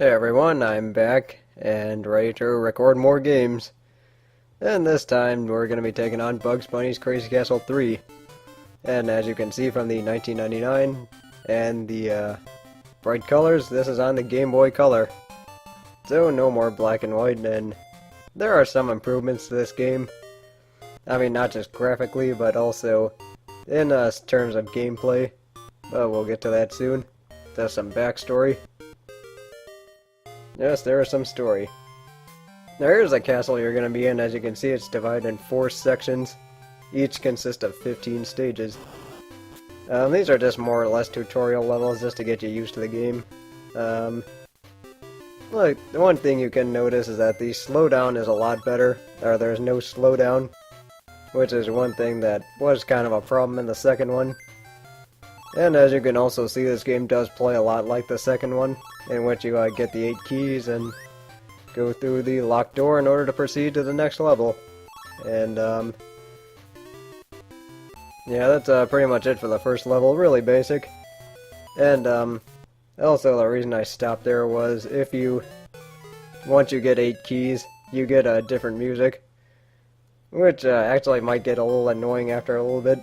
Hey everyone, I'm back and ready to record more games. And this time we're going to be taking on Bugs Bunny's Crazy Castle 3. And as you can see from the 1999 and the bright colors, this is on the Game Boy Color. So no more black and white, and there are some improvements to this game. I mean, not just graphically, but also in terms of gameplay. But we'll get to that soon. There's some backstory. Yes, there is some story. Now here's the castle you're going to be in. As you can see, it's divided in 4 sections. Each consists of 15 stages. These are just more or less tutorial levels just to get you used to the game. Look, the one thing you can notice is that the slowdown is a lot better, or there's no slowdown, which is one thing that was kind of a problem in the second one. And as you can also see, this game does play a lot like the second one, in which you get the 8 keys and go through the locked door in order to proceed to the next level. And yeah, that's pretty much it for the first level, really basic. And also the reason I stopped there was once you get 8 keys, you get different music, which actually might get a little annoying after a little bit.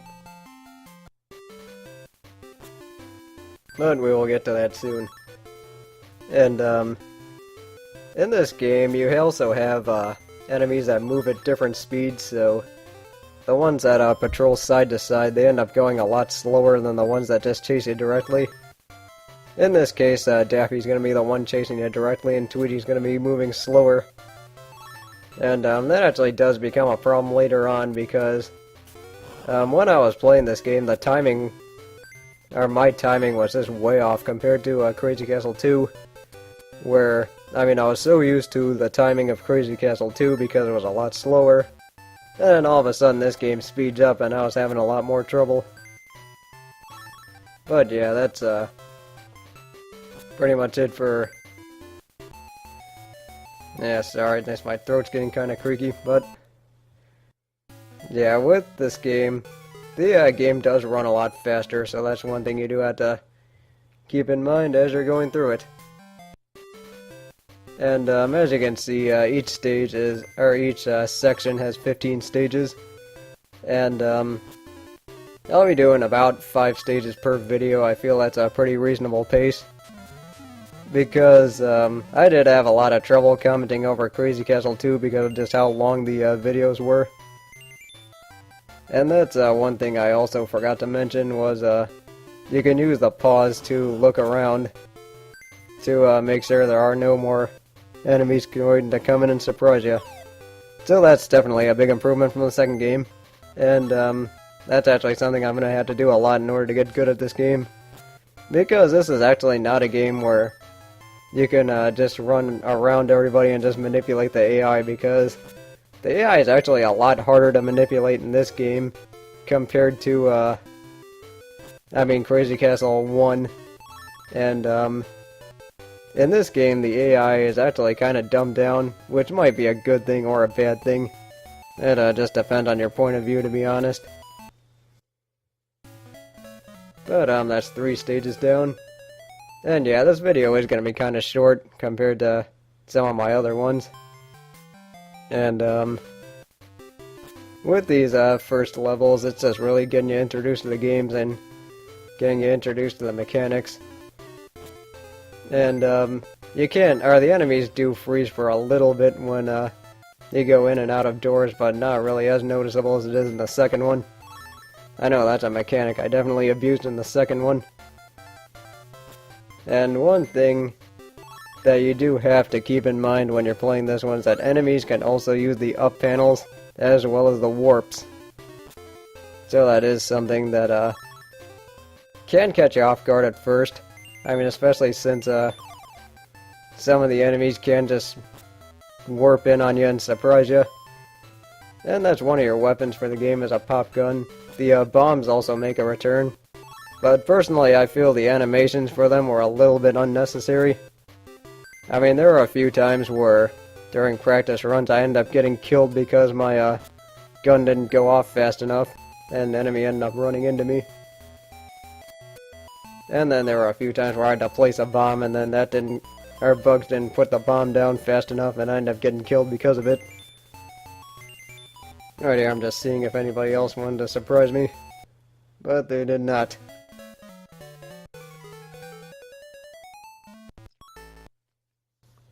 But we will get to that soon. And in this game, you also have enemies that move at different speeds, so the ones that patrol side to side, they end up going a lot slower than the ones that just chase you directly. In this case, Daffy's going to be the one chasing you directly, and Tweety's going to be moving slower. And that actually does become a problem later on, because when I was playing this game, the timing, or my timing, was just way off compared to Crazy Castle 2, where, I mean, I was so used to the timing of Crazy Castle 2 because it was a lot slower, and then all of a sudden this game speeds up and I was having a lot more trouble. But yeah, that's pretty much it for... Yeah, sorry, my throat's getting kind of creaky, but... Yeah, with this game, the game does run a lot faster, so that's one thing you do have to keep in mind as you're going through it. And as you can see, each section has 15 stages, and I'll be doing about 5 stages per video. I feel that's a pretty reasonable pace, because I did have a lot of trouble commenting over Crazy Castle 2 because of just how long the videos were. And that's one thing I also forgot to mention was you can use the pause to look around to make sure there are no more enemies going to come in and surprise you. So that's definitely a big improvement from the second game. And that's actually something I'm going to have to do a lot in order to get good at this game. Because this is actually not a game where you can just run around everybody and just manipulate the AI, because the AI is actually a lot harder to manipulate in this game compared to, Crazy Castle 1. And, in this game, the AI is actually kind of dumbed down, which might be a good thing or a bad thing. It just depends on your point of view, to be honest. But, that's 3 stages down. And yeah, this video is going to be kind of short compared to some of my other ones. And, with these first levels, it's just really getting you introduced to the games and getting you introduced to the mechanics. And, the enemies do freeze for a little bit when you go in and out of doors, but not really as noticeable as it is in the second one. I know that's a mechanic I definitely abused in the second one. And one thing that you do have to keep in mind when you're playing this one is that enemies can also use the up panels as well as the warps. So that is something that can catch you off guard at first. I mean, especially since some of the enemies can just warp in on you and surprise you. And that's one of your weapons for the game, is a pop gun. The bombs also make a return. But personally, I feel the animations for them were a little bit unnecessary. I mean, there were a few times where, during practice runs, I ended up getting killed because my gun didn't go off fast enough, and the enemy ended up running into me. And then there were a few times where I had to place a bomb, and then that didn't our bugs didn't put the bomb down fast enough, and I ended up getting killed because of it. Right here, I'm just seeing if anybody else wanted to surprise me, but they did not.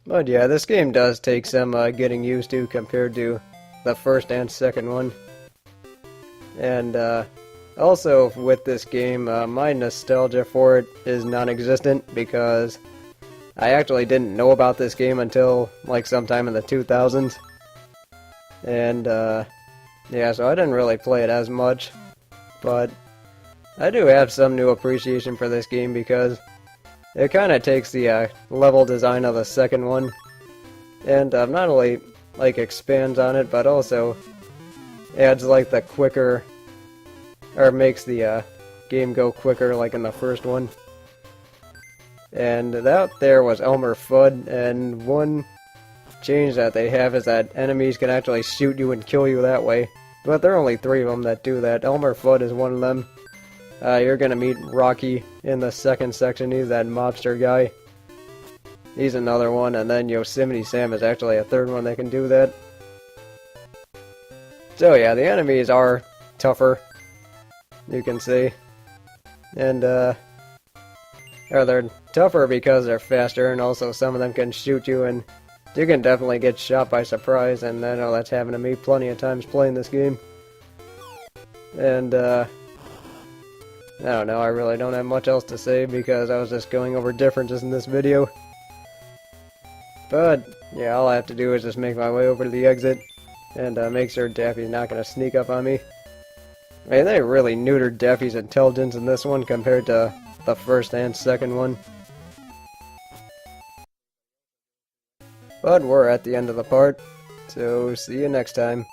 But yeah, this game does take some getting used to compared to the first and second one. And also with this game, my nostalgia for it is non-existent because I actually didn't know about this game until like sometime in the 2000s. And yeah, so I didn't really play it as much. But I do have some new appreciation for this game because it kind of takes the level design of the second one and not only like expands on it, but also adds like the quicker, or makes the game go quicker like in the first one. And that there was Elmer Fudd, and one change that they have is that enemies can actually shoot you and kill you that way. But there are only 3 of them that do that. Elmer Fudd is one of them. You're gonna meet Rocky in the second section. He's that mobster guy. He's another one, and then Yosemite Sam is actually a third one that can do that. So yeah, the enemies are tougher, you can see. And or they're tougher because they're faster, and also some of them can shoot you, and you can definitely get shot by surprise, and I know that's happened to me plenty of times playing this game. And I don't know, I really don't have much else to say because I was just going over differences in this video. But yeah, all I have to do is just make my way over to the exit and make sure Daffy's not going to sneak up on me. I mean, they really neutered Daffy's intelligence in this one compared to the first and second one. But we're at the end of the part, so see you next time.